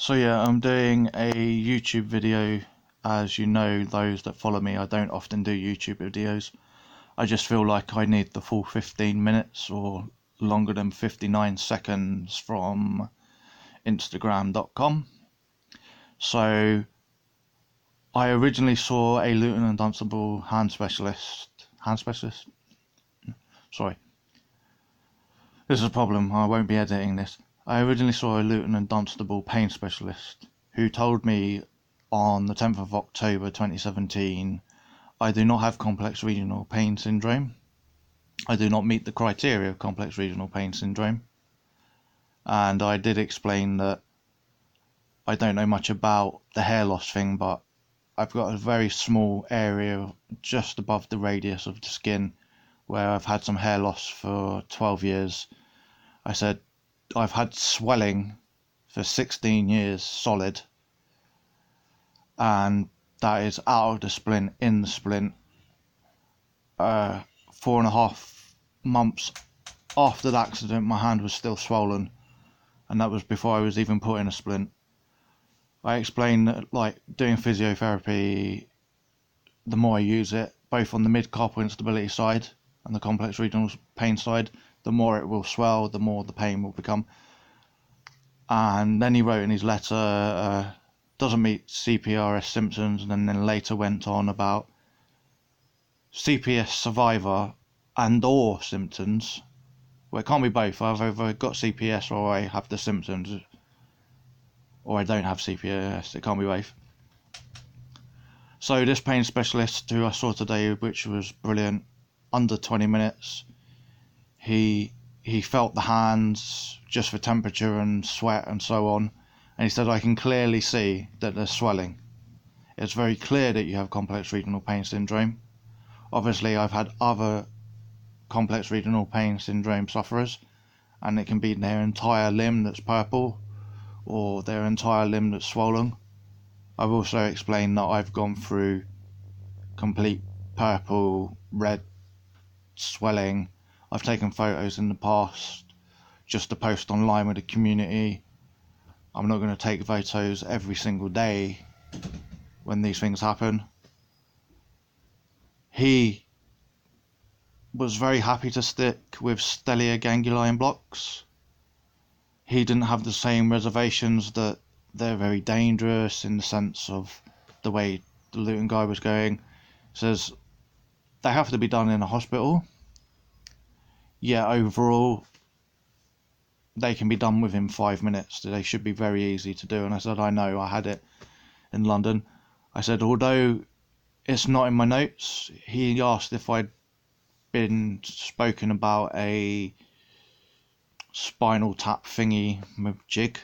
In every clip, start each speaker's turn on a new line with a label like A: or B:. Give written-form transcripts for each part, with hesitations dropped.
A: So yeah, I'm doing a YouTube video. As you know, those that follow me, I don't often do YouTube videos. I just feel like I need the full 15 minutes or longer than 59 seconds from Instagram.com. So I originally saw a Luton and Dunstable hand specialist. Sorry, this is a problem. I won't be editing this. I originally saw a Luton and Dunstable pain specialist who told me on the 10th of October 2017, I do not have complex regional pain syndrome. I do not meet the criteria of complex regional pain syndrome. And I did explain that I don't know much about the hair loss thing, but I've got a very small area just above the radius of the skin where I've had some hair loss for 12 years. I said I've had swelling for 16 years solid, and that is out of the splint, in the splint. 4.5 months after the accident, my hand was still swollen, and that was before I was even put in a splint. I explained that, like, doing physiotherapy, the more I use it, both on the mid-carpal instability side and the complex regional pain side, the more it will swell, the more the pain will become. And then he wrote in his letter, doesn't meet CRPS symptoms, and then later went on about CRPS survivor and or symptoms. Well, it can't be both. I've either got CRPS or I have the symptoms, or I don't have CRPS. It can't be both. So this pain specialist who I saw today, which was brilliant, under 20 minutes, he felt the hands just for temperature and sweat and so on, and he said, I can clearly see that there's swelling. It's very clear that you have complex regional pain syndrome. Obviously, I've had other complex regional pain syndrome sufferers, and it can be their entire limb that's purple or their entire limb that's swollen. I've also explained that I've gone through complete purple, red swelling. I've taken photos in the past just to post online with the community. I'm not going to take photos every single day when these things happen. He was very happy to stick with stellar ganglion blocks. He didn't have the same reservations that they're very dangerous in the sense of the way the Luton guy was going. He says they have to be done in a hospital. Yeah, overall they can be done within 5 minutes. They should be very easy to do. And I said, I know, I had it in London. I said, although it's not in my notes, he asked if I'd been spoken about a spinal tap thingy with jig.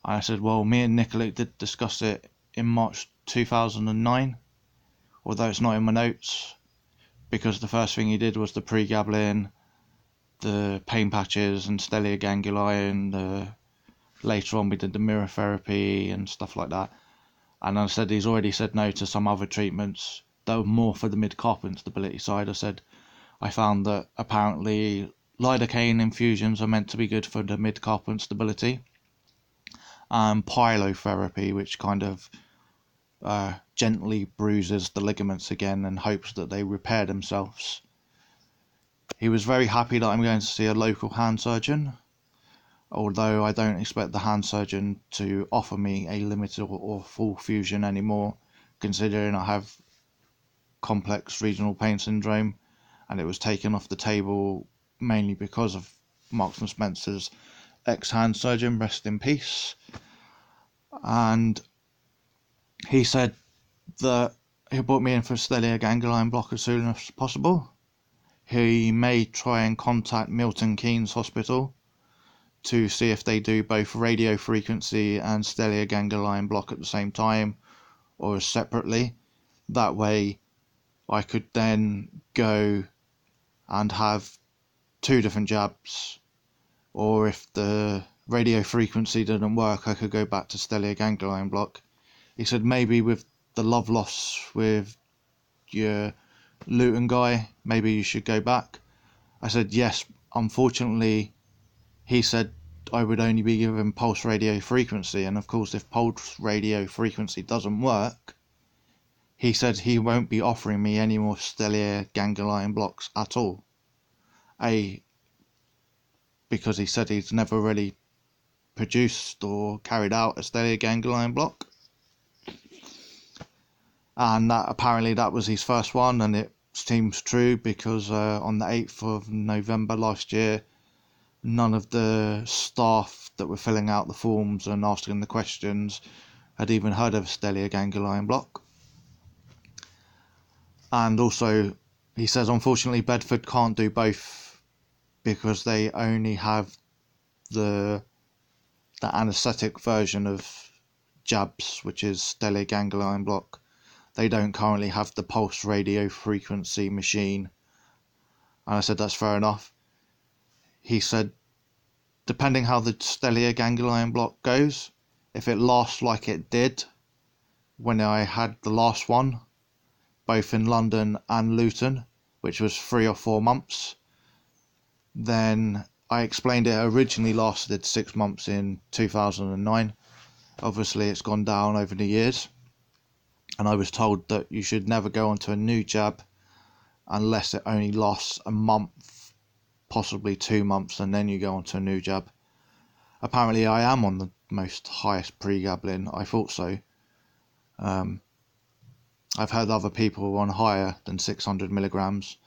A: And I said, well, me and Nicola did discuss it in March 2009, although it's not in my notes, because the first thing he did was the pregabalin, the pain patches and stellar ganglion. Later on we did the mirror therapy and stuff like that. And I said he's already said no to some other treatments that were more for the mid-carpal instability side. I said I found that apparently lidocaine infusions are meant to be good for the mid-carpal instability, and pylotherapy, which kind of gently bruises the ligaments again and hopes that they repair themselves. He was very happy that I'm going to see a local hand surgeon, although I don't expect the hand surgeon to offer me a limited or full fusion anymore, considering I have complex regional pain syndrome, and it was taken off the table mainly because of Marks and Spencer's ex-hand surgeon, rest in peace. And he said that he'll put me in for a stellar ganglion block as soon as possible. He may try and contact Milton Keynes Hospital to see if they do both radio frequency and stellar ganglion block at the same time or separately. That way I could then go and have 2 different jabs, or if the radio frequency didn't work, I could go back to stellar ganglion block. He said maybe with the love loss with your Luton guy, maybe you should go back. I said yes. Unfortunately, he said I would only be given pulse radio frequency, and of course if pulse radio frequency doesn't work, he said he won't be offering me any more stellate ganglion blocks at all. Because he said he's never really produced or carried out a stellate ganglion block, and that apparently that was his first one, and it seems true because on the 8th of November last year, none of the staff that were filling out the forms and asking the questions had even heard of a stellate ganglion block. And also, he says, unfortunately, Bedford can't do both because they only have the anaesthetic version of jabs, which is stellate ganglion block. They don't currently have the pulse radio frequency machine. And I said, that's fair enough. He said, depending how the stellate ganglion block goes, if it lasts like it did when I had the last one, both in London and Luton, which was 3 or 4 months, then I explained it originally lasted 6 months in 2009. Obviously it's gone down over the years, and I was told that you should never go onto a new jab unless it only lasts a month, possibly 2 months, and then you go onto a new jab. Apparently I am on the most highest pregabalin. I thought so. I've heard other people on higher than 600 milligrams,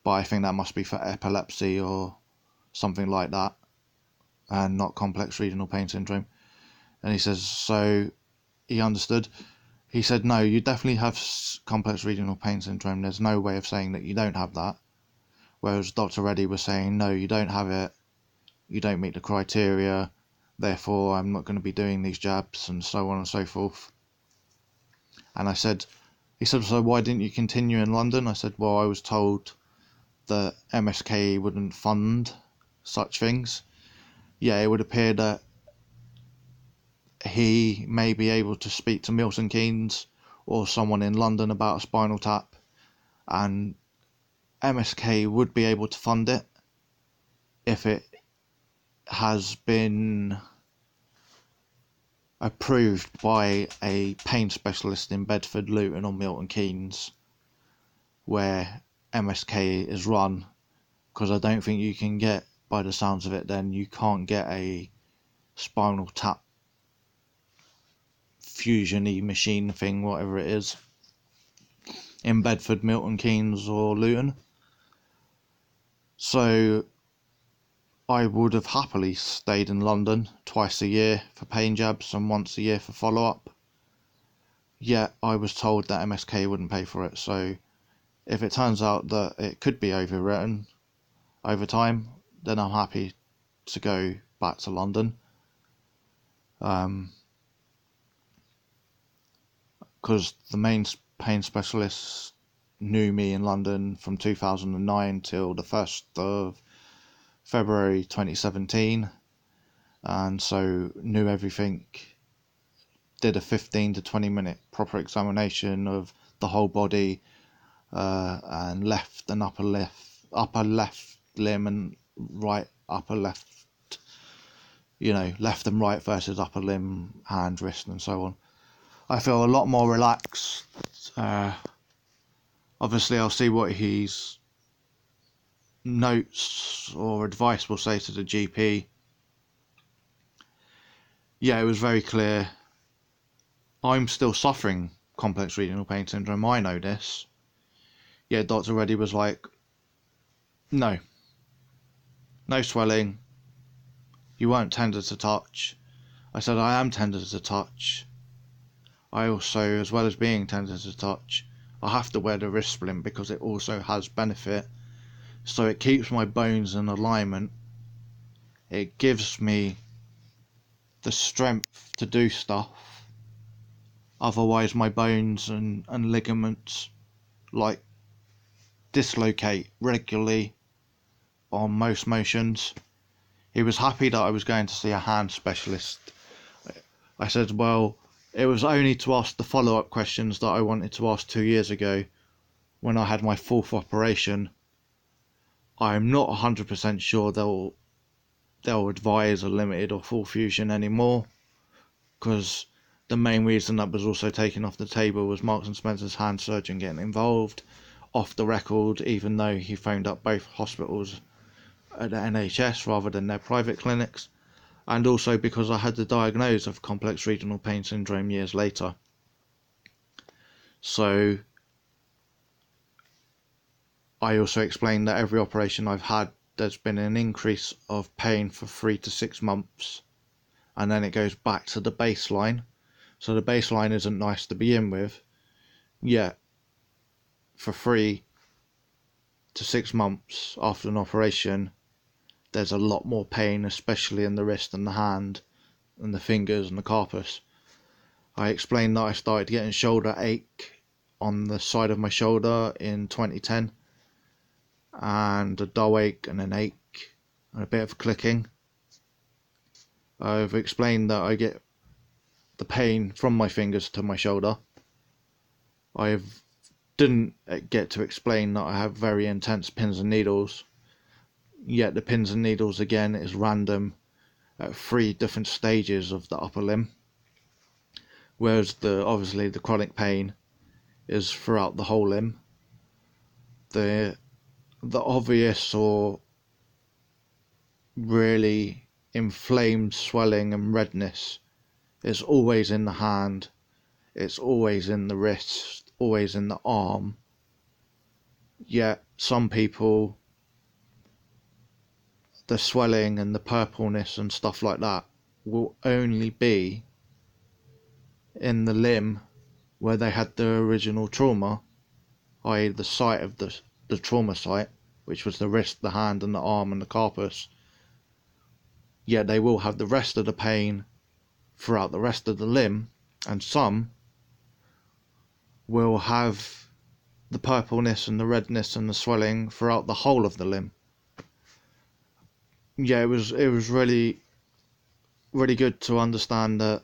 A: but I think that must be for epilepsy or something like that, and not complex regional pain syndrome. And he says, so he understood. He said, no, you definitely have complex regional pain syndrome. There's no way of saying that you don't have that. Whereas Dr. Reddy was saying, no, you don't have it. You don't meet the criteria. Therefore, I'm not going to be doing these jabs, and so on and so forth. And I said, he said, so why didn't you continue in London? I said, well, I was told that MSK wouldn't fund such things. Yeah, it would appear that he may be able to speak to Milton Keynes or someone in London about a spinal tap, and MSK would be able to fund it if it has been approved by a pain specialist in Bedford, Luton or Milton Keynes, where MSK is run, because I don't think you can get, by the sounds of it then, you can't get a spinal tap fusion-y machine thing, whatever it is, in Bedford, Milton Keynes or Luton. So I would have happily stayed in London twice a year for pain jabs and once a year for follow-up. Yet I was told that MSK wouldn't pay for it, so if it turns out that it could be overwritten over time, then I'm happy to go back to London. Because the main pain specialist knew me in London from 2009 till the 1st of February 2017, and so knew everything. Did a 15 to 20 minute proper examination of the whole body, and left and upper left limb and right upper left, left and right versus upper limb, hand, wrist and so on. I feel a lot more relaxed. Obviously I'll see what his notes or advice will say to the GP. Yeah, it was very clear. I'm still suffering complex regional pain syndrome, I know this. Yeah, Dr. Reddy was like, no swelling, you weren't tender to touch. I said, I am tender to touch. I also, as well as being tender to touch, I have to wear the wrist splint because it also has benefit. So it keeps my bones in alignment. It gives me the strength to do stuff. Otherwise my bones and ligaments dislocate regularly on most motions. He was happy that I was going to see a hand specialist. I said, well, it was only to ask the follow-up questions that I wanted to ask 2 years ago when I had my 4th operation. I'm not 100% sure they'll they'll advise a limited or full fusion anymore, because the main reason that was also taken off the table was Marks and Spencer's hand surgeon getting involved off the record, even though he phoned up both hospitals at the NHS rather than their private clinics, and also because I had the diagnosis of complex regional pain syndrome years later. So I also explained that every operation I've had, there's been an increase of pain for 3 to 6 months, and then it goes back to the baseline. So the baseline isn't nice to begin with, yet for 3 to 6 months after an operation, there's a lot more pain, especially in the wrist and the hand and the fingers and the carpus. I explained that I started getting shoulder ache on the side of my shoulder in 2010, and a dull ache and an ache and a bit of clicking. I've explained that I get the pain from my fingers to my shoulder. I didn't get to explain that I have very intense pins and needles, yet the pins and needles again is random at 3 different stages of the upper limb, whereas obviously the chronic pain is throughout the whole limb. The obvious or really inflamed swelling and redness is always in the hand, it's always in the wrist, always in the arm. Yet some people, the swelling and the purpleness and stuff like that will only be in the limb where they had the original trauma, i.e. the site of the trauma site, which was the wrist, the hand and the arm and the carpus. Yet they will have the rest of the pain throughout the rest of the limb, and some will have the purpleness and the redness and the swelling throughout the whole of the limb. Yeah, it was really good to understand that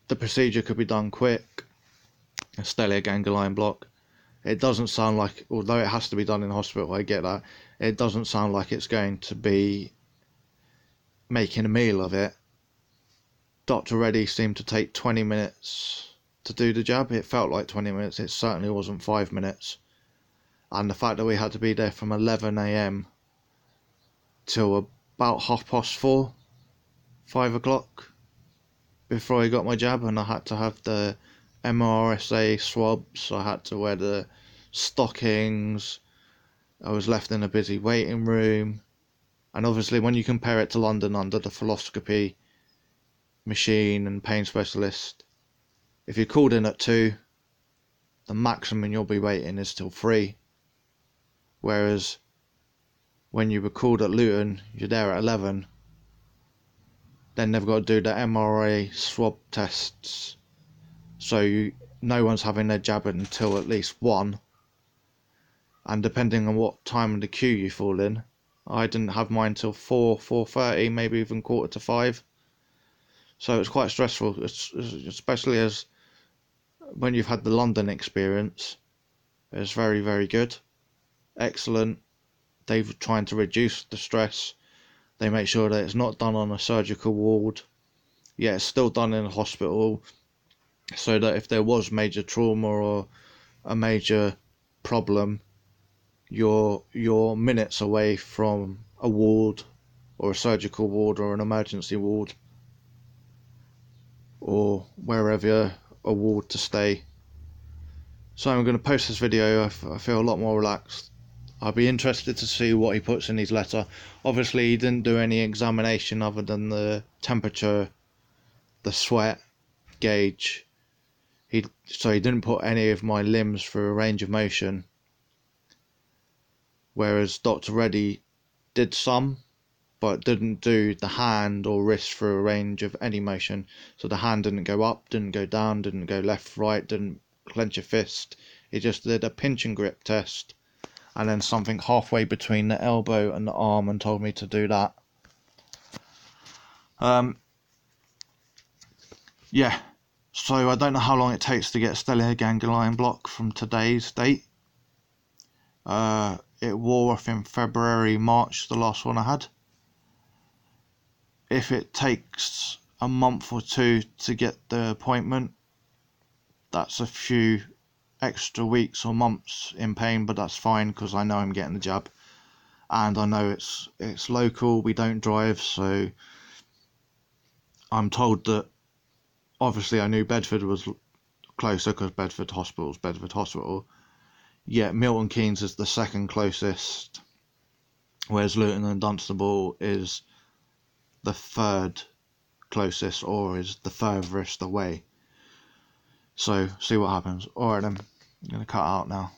A: the procedure could be done quick. A stellate ganglion block. It doesn't sound like, although it has to be done in hospital, I get that, it doesn't sound like it's going to be making a meal of it. Dr. Reddy seemed to take 20 minutes to do the jab. It felt like 20 minutes, it certainly wasn't 5 minutes. And the fact that we had to be there from 11 AM till about 4:30, 5 o'clock before I got my jab, and I had to have the MRSA swabs, I had to wear the stockings, I was left in a busy waiting room, and obviously when you compare it to London under the fluoroscopy machine and pain specialist, if you're called in at 2, the maximum you'll be waiting is till 3, whereas when you were called at Luton, you're there at 11. Then they've got to do the MRA swab tests, so no one's having their jab until at least 1, and depending on what time of the queue you fall in, I didn't have mine till 4:30, maybe even 4:45. So it's quite stressful, especially as when you've had the London experience. It's very, very good, excellent. They're trying to reduce the stress. They make sure that it's not done on a surgical ward. Yeah, it's still done in a hospital, so that if there was major trauma or a major problem, you're minutes away from a ward or a surgical ward or an emergency ward or wherever a ward to stay. So I'm going to post this video. I feel a lot more relaxed. I'll be interested to see what he puts in his letter. Obviously he didn't do any examination other than the temperature, the sweat gauge. So he didn't put any of my limbs through a range of motion, whereas Dr. Reddy did some, but didn't do the hand or wrist through a range of any motion. So the hand didn't go up, didn't go down, didn't go left, right, didn't clench a fist. He just did a pinch and grip test, and then something halfway between the elbow and the arm, and told me to do that. Yeah, so I don't know how long it takes to get a stellate ganglion block from today's date. It wore off in February, March, the last one I had. if it takes a month or two to get the appointment, that's a few extra weeks or months in pain, but that's fine because I know I'm getting the jab, and I know it's local. We don't drive, so I'm told that. Obviously, I knew Bedford was closer because Bedford Hospital's Bedford Hospital. Yet Milton Keynes is the second closest, whereas Luton and Dunstable is the third closest, or is the furthest away. So see what happens. Alright then, I'm gonna cut out now.